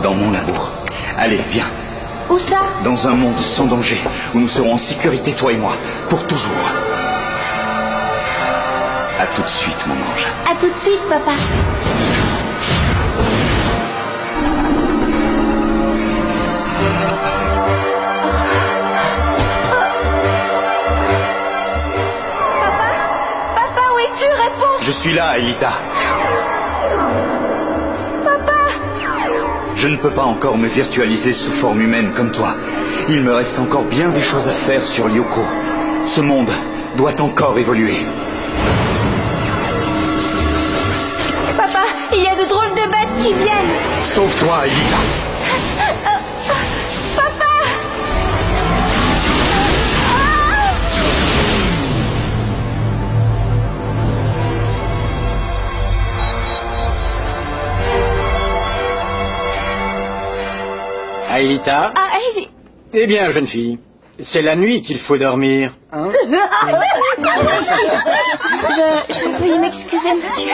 Dans mon labo. Allez, viens. Où ça? Dans un monde sans danger, où nous serons en sécurité, toi et moi, pour toujours. À tout de suite, mon ange. À tout de suite, papa. Papa, où es-tu? Réponds. Je suis là, Aelita. Je ne peux pas encore me virtualiser sous forme humaine comme toi. Il me reste encore bien des choses à faire sur Lyoko. Ce monde doit encore évoluer. Papa, il y a de drôles de bêtes qui viennent. Sauve-toi, Aelita. Papa! Aelita? Ah, Ellie. Eh bien, jeune fille, c'est la nuit qu'il faut dormir, hein? Je veuille m'excuser, monsieur.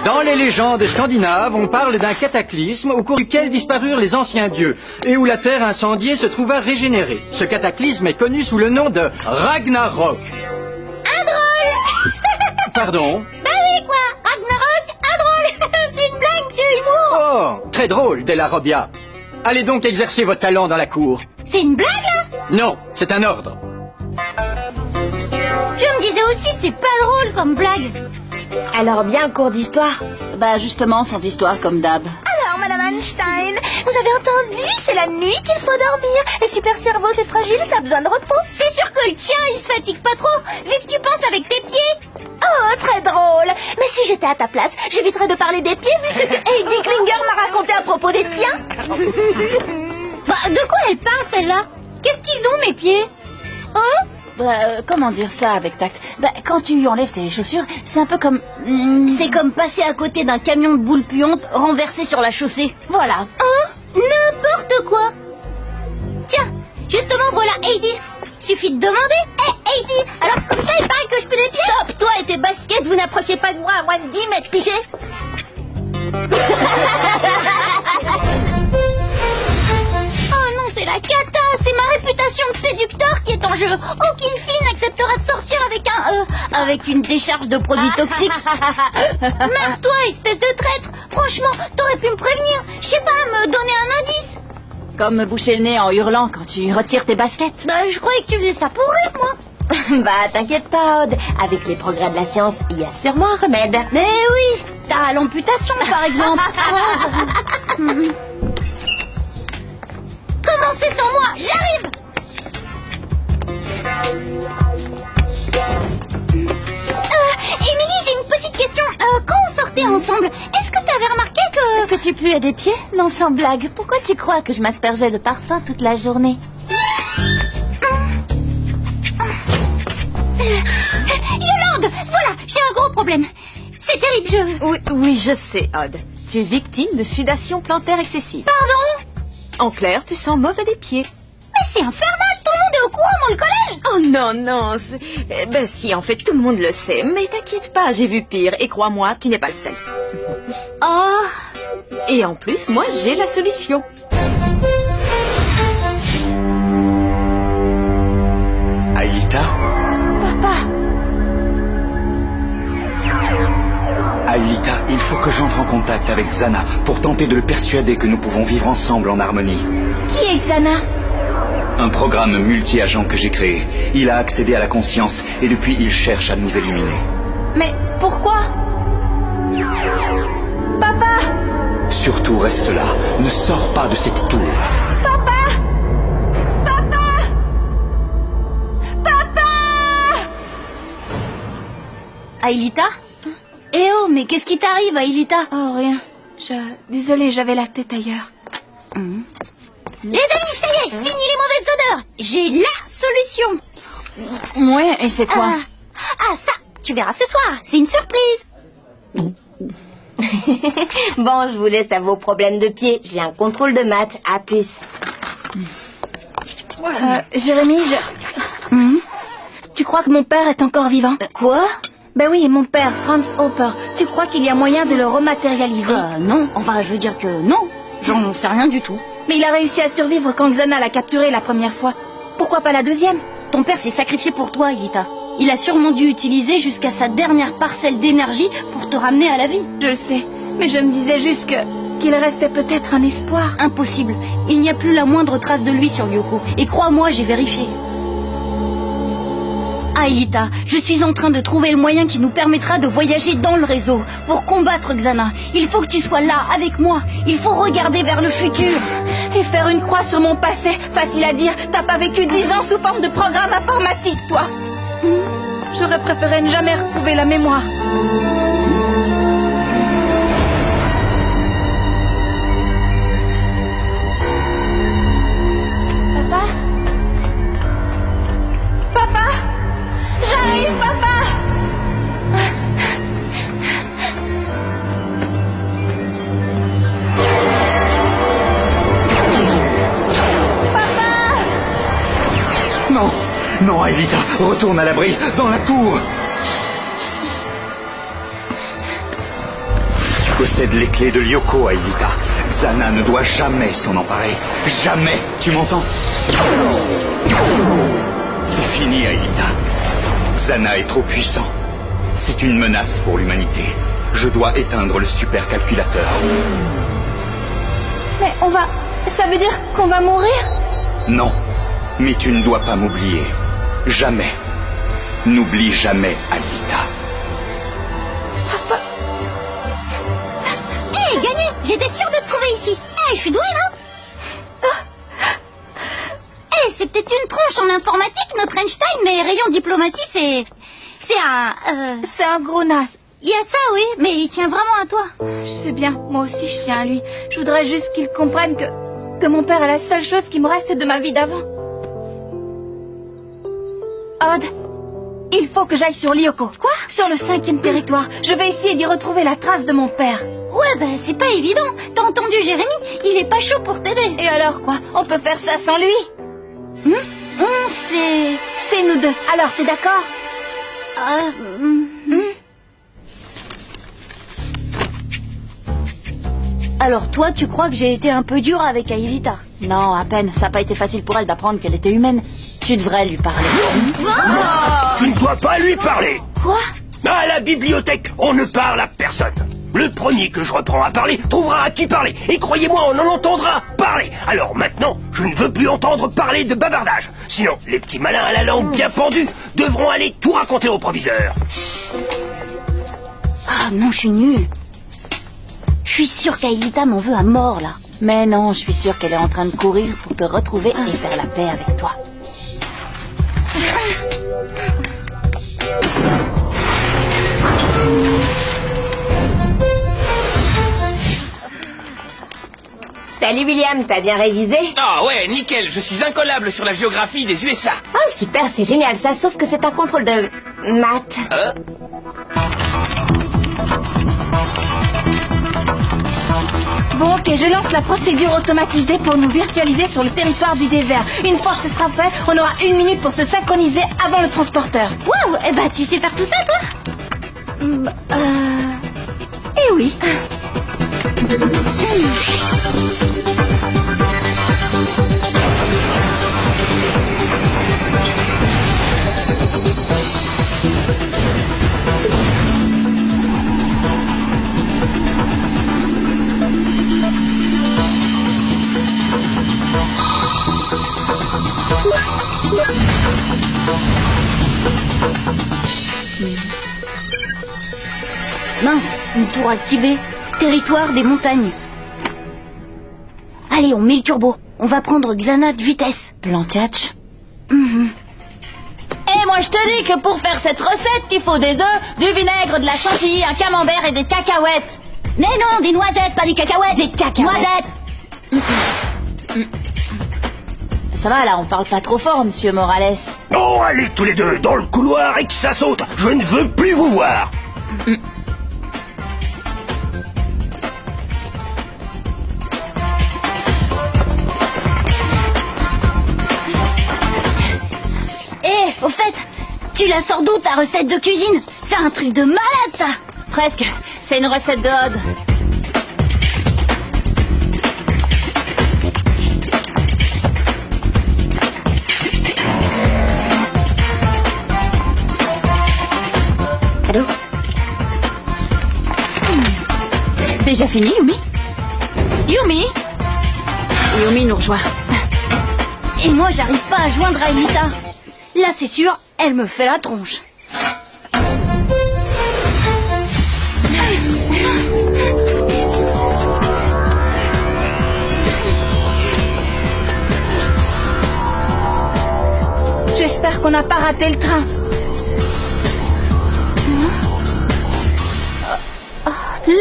Dans les légendes scandinaves, on parle d'un cataclysme au cours duquel disparurent les anciens dieux et où la terre incendiée se trouva régénérée. Ce cataclysme est connu sous le nom de Ragnarok. Un drôle. Pardon? Bah oui, quoi. Ragnarok, un drôle. C'est une blague, monsieur Humour. Oh, très drôle, Della Robbia. Allez donc exercer votre talent dans la cour. C'est une blague, là? Non, c'est un ordre. Je me disais aussi, c'est pas drôle comme blague. Alors, bien un cours d'histoire. Bah justement, sans histoire comme d'hab. Alors, Madame Einstein, vous avez entendu, c'est la nuit qu'il faut dormir. Le super cerveau, c'est fragile, ça a besoin de repos. C'est sûr que le tien, il se fatigue pas trop, vu que tu penses avec tes pieds. Oh, très drôle. Mais si j'étais à ta place, j'éviterais de parler des pieds, vu ce que Heidi Klinger m'a raconté à propos des tiens. Bah de quoi elle parle celle-là? Qu'est-ce qu'ils ont mes pieds? Hein? Bah comment dire ça avec tact? Bah quand tu enlèves tes chaussures, c'est un peu comme... C'est comme passer à côté d'un camion de boules puantes renversé sur la chaussée. Voilà. Hein? N'importe quoi. Tiens, justement, voilà Heidi. Suffit de demander. Hé, Heidi, alors comme ça, il paraît que je peux les pieds. Stop, toi et tes baskets, vous n'approchez pas de moi à moins de 10 mètres, pigé. Oh non, c'est la cata. C'est ma réputation de séducteur qui est en jeu. Aucune fille n'acceptera de sortir avec une décharge de produits toxiques. Marre-toi, espèce de traître. Franchement, t'aurais pu me prévenir. Je sais pas, me donner un indice. Comme me boucher le nez en hurlant quand tu retires tes baskets. Bah, je croyais que tu faisais ça pour rire, moi. Bah, t'inquiète pas, Aude. Avec les progrès de la science, il y a sûrement un remède. Mais oui, t'as l'amputation, par exemple. Commencez sans moi, j'arrive. Émilie, j'ai une petite question. Quand on sortait ensemble, est-ce que t'avais remarqué Que tu puais des pieds? Non, sans blague. Pourquoi tu crois que je m'aspergeais de parfum toute la journée? Yolande, voilà, j'ai un gros problème. C'est terrible, Oui, je sais, Aude. Tu es victime de sudation plantaire excessive. Pardon? En clair, tu sens mauvais des pieds. Mais c'est infernal, tout le monde est au courant dans le collège. Oh non, non. Ben si, en fait, tout le monde le sait. Mais t'inquiète pas, j'ai vu pire. Et crois-moi, tu n'es pas le seul. Oh. Et en plus, moi, j'ai la solution. Aelita? Papa. Aelita, il faut que j'entre en contact avec Xana pour tenter de le persuader que nous pouvons vivre ensemble en harmonie. Qui est Xana? Un programme multi-agent que j'ai créé. Il a accédé à la conscience et depuis il cherche à nous éliminer. Mais pourquoi? Papa! Surtout reste là. Ne sors pas de cette tour. Papa! Papa! Papa! Aelita? Eh oh, mais qu'est-ce qui t'arrive, Aelita? Oh, rien. Désolée, j'avais la tête ailleurs. Les amis, ça y est, fini les mauvaises odeurs. J'ai la solution. Ouais, et c'est quoi? Ça, tu verras ce soir. C'est une surprise. Bon, je vous laisse à vos problèmes de pied. J'ai un contrôle de maths. À plus. Jérémy, Tu crois que mon père est encore vivant? Quoi? Ben oui, mon père, Franz Hopper. Tu crois qu'il y a moyen de le rematérialiser? Non, enfin je veux dire que non. J'en sais rien du tout. Mais il a réussi à survivre quand Xana l'a capturé la première fois. Pourquoi pas la deuxième? Ton père s'est sacrifié pour toi, Aelita. Il a sûrement dû utiliser jusqu'à sa dernière parcelle d'énergie pour te ramener à la vie. Je le sais, mais je me disais juste qu'il restait peut-être un espoir. Impossible. Il n'y a plus la moindre trace de lui sur Lyoko. Et crois-moi, j'ai vérifié. Aelita, je suis en train de trouver le moyen qui nous permettra de voyager dans le réseau pour combattre Xana. Il faut que tu sois là, avec moi. Il faut regarder vers le futur. Et faire une croix sur mon passé, facile à dire. T'as pas vécu 10 ans sous forme de programme informatique, toi. J'aurais préféré ne jamais retrouver la mémoire. Papa? Papa? J'arrive, papa! Non, non, Aelita, retourne à l'abri, dans la tour. Tu possèdes les clés de Lyoko, Aelita. Xana ne doit jamais s'en emparer. Jamais, tu m'entends? C'est fini, Aelita. Xana est trop puissant. C'est une menace pour l'humanité. Je dois éteindre le supercalculateur. Mais on va... Ça veut dire qu'on va mourir? Non, mais tu ne dois pas m'oublier. Jamais. N'oublie jamais, Aelita. Hé, gagné! J'étais sûre de te trouver ici. Hé, je suis douée, non? Hé, c'est peut-être une tronche en informatique, notre Einstein, mais rayon diplomatie, c'est un... C'est un gros naze. Il y a de ça, oui, mais il tient vraiment à toi. Je sais bien, moi aussi je tiens à lui. Je voudrais juste qu'il comprenne que mon père est la seule chose qui me reste de ma vie d'avant. Odd, il faut que j'aille sur Lyoko. Quoi? Sur le 5e territoire. Je vais essayer d'y retrouver la trace de mon père. Ouais, bah c'est pas évident. T'as entendu Jérémy? Il est pas chaud pour t'aider. Et alors quoi? On peut faire ça sans lui? C'est nous deux. Alors, t'es d'accord? Alors toi, tu crois que j'ai été un peu dur avec Aelita? Non, à peine. Ça n'a pas été facile pour elle d'apprendre qu'elle était humaine. Tu devrais lui parler. Tu ne dois pas lui parler. Quoi? À la bibliothèque, on ne parle à personne. Le premier que je reprends à parler trouvera à qui parler. Et croyez-moi, on en entendra parler. Alors maintenant, je ne veux plus entendre parler de bavardage. Sinon, les petits malins à la langue bien pendue devront aller tout raconter au proviseur. Ah non, je suis nulle. Je suis sûre qu'Aelita m'en veut à mort, là. Mais non, je suis sûre qu'elle est en train de courir pour te retrouver et faire la paix avec toi. Salut William, t'as bien révisé? Ah ouais, nickel, je suis incollable sur la géographie des USA. Oh super, c'est génial ça, sauf que c'est un contrôle de... maths. Bon, ok, je lance la procédure automatisée pour nous virtualiser sur le territoire du désert. Une fois que ce sera fait, on aura 1 minute pour se synchroniser avant le transporteur. Waouh, eh ben tu sais faire tout ça, toi? Eh oui. Mince, une tour activée. Territoire des montagnes. Allez, on met le turbo. On va prendre Xana de vitesse. Plan tchatch. Et moi je te dis que pour faire cette recette, il faut des œufs, du vinaigre, de la chantilly, un camembert et des cacahuètes. Mais non, des noisettes, pas des cacahuètes. Des cacahuètes. Noisettes. Ça va là, on parle pas trop fort, monsieur Morales. Oh, allez tous les deux dans le couloir et que ça saute. Je ne veux plus vous voir. Au fait, tu la sors d'où ta recette de cuisine? C'est un truc de malade ça. Presque, c'est une recette de Odd. déjà fini, Yumi? Yumi? Yumi nous rejoint. Et moi, j'arrive pas à joindre Aelita. Là, c'est sûr, elle me fait la tronche. J'espère qu'on n'a pas raté le train. Là!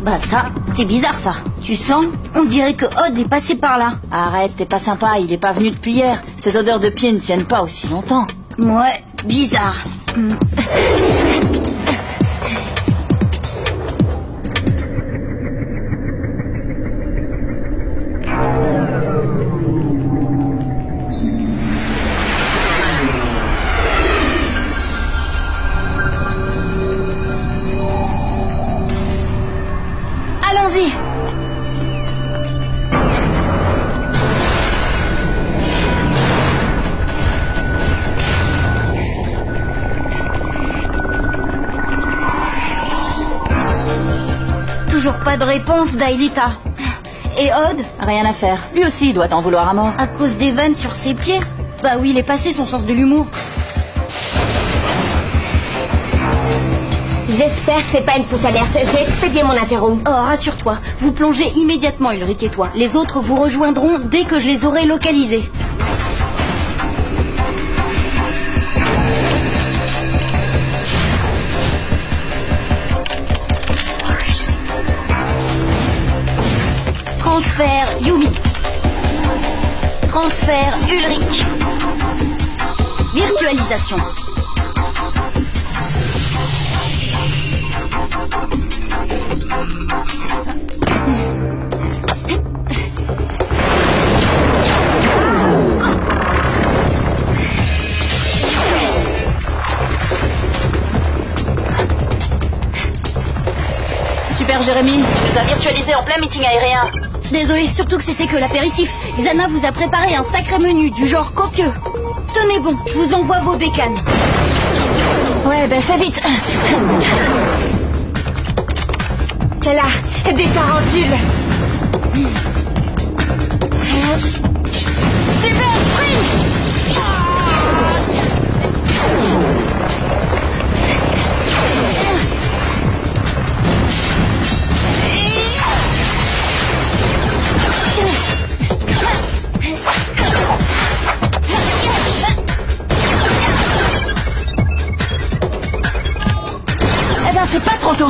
Bah ça, c'est bizarre ça. Tu sens? On dirait que Odd est passé par là. Arrête, t'es pas sympa, il est pas venu depuis hier. Ces odeurs de pied ne tiennent pas aussi longtemps. Ouais, bizarre. Allons-y. Toujours pas de réponse d'Aelita. Et Odd? Rien à faire. Lui aussi, il doit t'en vouloir à mort. À cause des vannes sur ses pieds? Bah oui, il est passé son sens de l'humour. J'espère que c'est pas une fausse alerte. J'ai expédié mon interro. Oh, rassure-toi, vous plongez immédiatement, Ulrich et toi. Les autres vous rejoindront dès que je les aurai localisés. Transfert Yumi. Transfert Ulrich. Virtualisation. Super Jérémy, tu nous as virtualisé en plein meeting aérien. Désolé, surtout que c'était que l'apéritif. Xana vous a préparé un sacré menu du genre copieux. Tenez bon, je vous envoie vos bécanes. Ouais, ben fais vite. Là, des tarentules. Super sprint! Eh ben c'est pas trop tôt.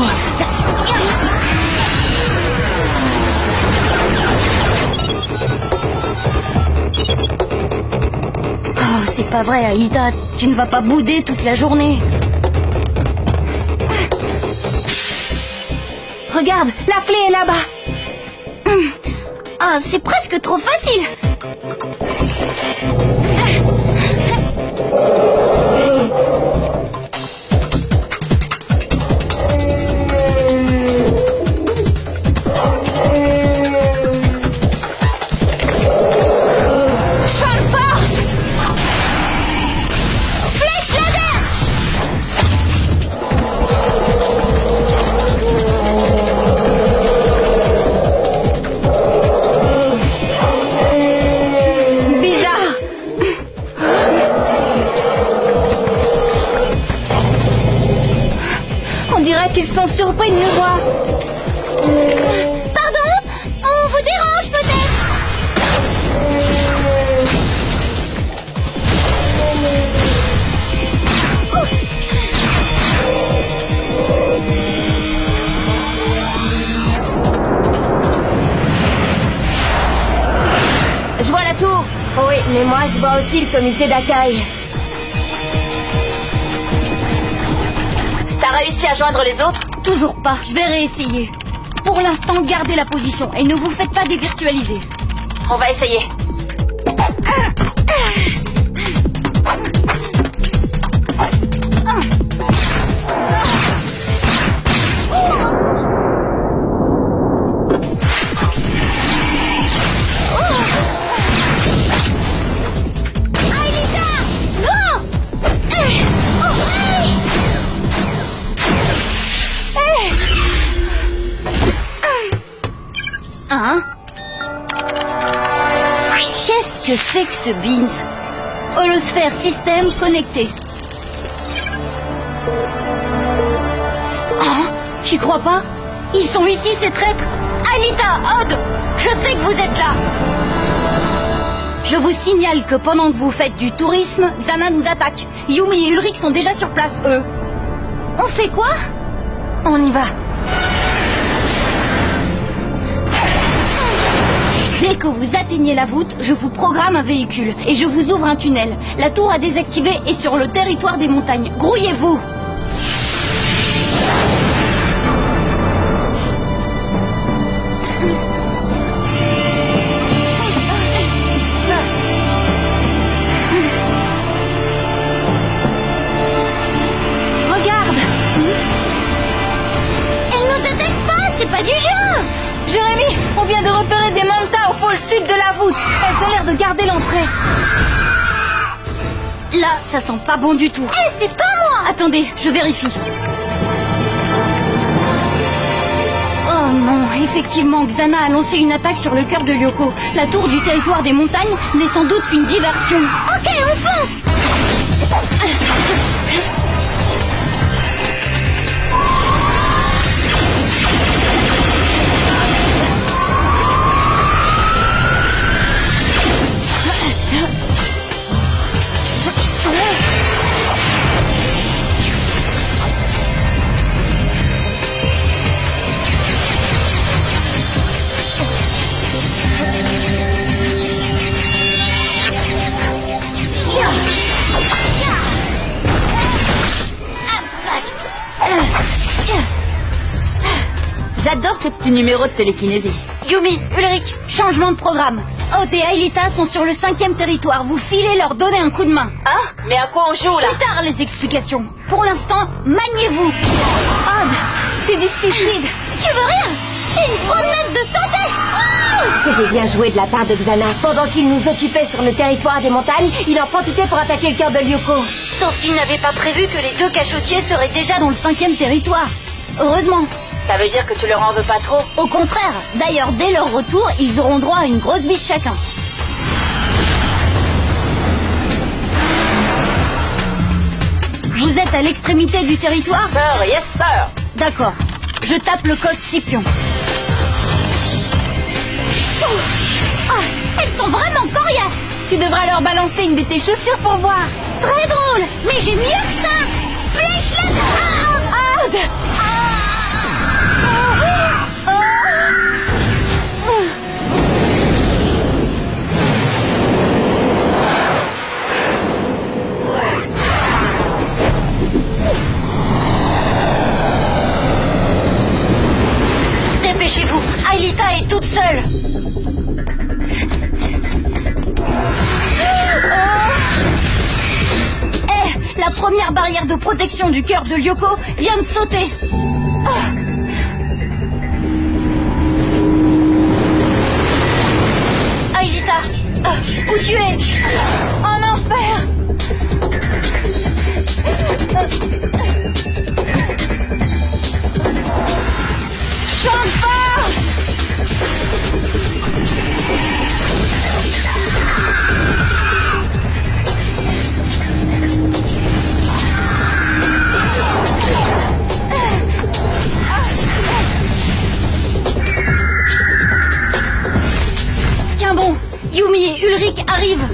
Oh, c'est pas vrai, Aïda. Tu ne vas pas bouder toute la journée. Regarde, la clé est là-bas. Ah, c'est presque trop facile. Qu'ils sont surpris de nous voir. Pardon? On vous dérange peut-être? Je vois la tour. Oui, mais moi je vois aussi le comité d'accueil. T'as réussi à joindre les autres? Toujours pas, je vais réessayer. Pour l'instant, gardez la position et ne vous faites pas dévirtualiser. On va essayer. que c'est que ce Beans? Holosphère système connecté. Oh, j'y crois pas. Ils sont ici, ces traîtres. Aelita, Odd, je sais que vous êtes là. Je vous signale que pendant que vous faites du tourisme, Xana nous attaque. Yumi et Ulrich sont déjà sur place, eux. On fait quoi? On y va. Dès que vous atteignez la voûte, je vous programme un véhicule et je vous ouvre un tunnel. La tour à désactiver est sur le territoire des montagnes. Grouillez-vous! Regarde! Elle nous attaque pas, c'est pas du jeu. Jérémy, on vient de repérer des mantas au pôle sud de la voûte. Elles ont l'air de garder l'entrée. Là, ça sent pas bon du tout. Eh, c'est pas moi. Attendez, je vérifie. Oh non, effectivement, Xana a lancé une attaque sur le cœur de Lyoko. La tour du territoire des montagnes n'est sans doute qu'une diversion. Ok, on fonce. J'adore tes petits numéros de télékinésie. Yumi, Ulrich, changement de programme. Odd et Aelita sont sur le 5e territoire. Vous filez leur donner un coup de main. Hein? Mais à quoi on joue, là? Plus tard, les explications. Pour l'instant, maniez-vous. Odd, c'est du suicide. Tu veux rien? C'est une promenade de santé. C'était bien joué de la part de Xana. Pendant qu'il nous occupait sur le territoire des montagnes, il en profitait pour attaquer le cœur de Lyoko. Sauf qu'il n'avait pas prévu que les deux cachotiers seraient déjà dans le 5e territoire. Heureusement. Ça veut dire que tu leur en veux pas trop? Au contraire. D'ailleurs, dès leur retour, ils auront droit à une grosse bise chacun. Vous êtes à l'extrémité du territoire? Sir, yes sir. D'accord. Je tape le code Scipion. Ah, elles sont vraiment coriaces. Tu devras leur balancer une de tes chaussures pour voir. Très drôle, mais j'ai mieux que ça. Flèche la Odd! Dépêchez-vous, Aelita est toute seule. La première barrière de protection du cœur de Lyoko vient de sauter. Aelita, où tu es? En enfer. Champ de force. Tiens bon, Yumi et Ulrich arrivent.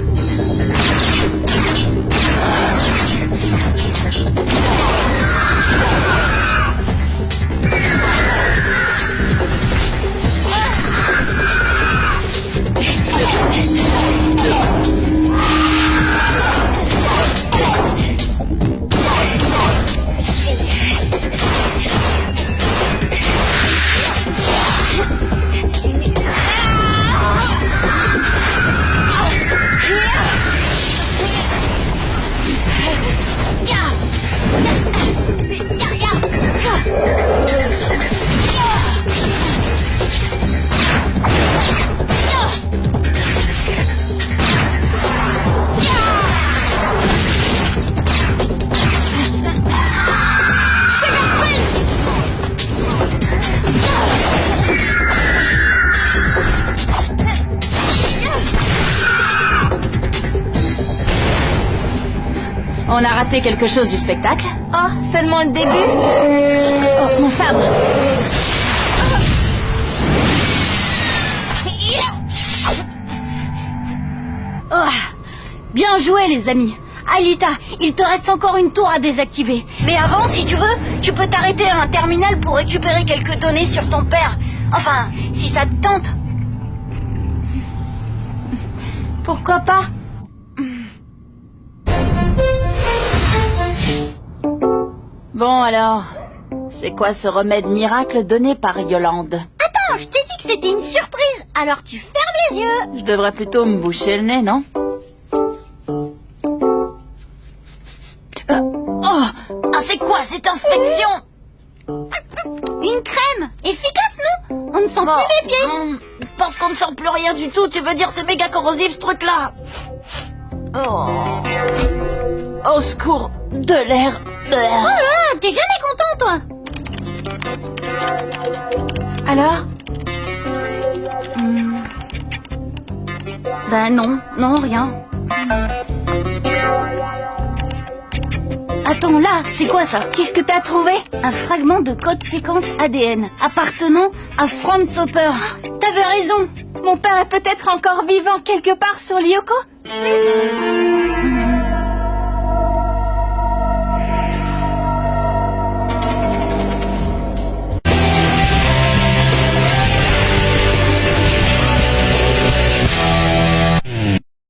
On a raté quelque chose du spectacle. Oh, seulement le début? Oh, mon sabre. Oh, bien joué, les amis. Alita, il te reste encore une tour à désactiver. Mais avant, si tu veux, tu peux t'arrêter à un terminal pour récupérer quelques données sur ton père. Enfin, si ça te tente. Pourquoi pas? Bon alors, c'est quoi ce remède miracle donné par Yolande? Attends, je t'ai dit que c'était une surprise, alors tu fermes les yeux. Je devrais plutôt me boucher le nez, non? C'est quoi cette infection? Une crème. Efficace, non? On ne sent plus les pieds. Parce qu'on ne sent plus rien du tout, tu veux dire c'est méga corrosif ce truc-là? Au secours, de l'air. Oh là, t'es jamais content, toi? Alors? Ben non, rien. Attends, là, c'est quoi ça? Qu'est-ce que t'as trouvé? Un fragment de code séquence ADN appartenant à Franz Hopper. T'avais raison. Mon père est peut-être encore vivant quelque part sur Lyoko.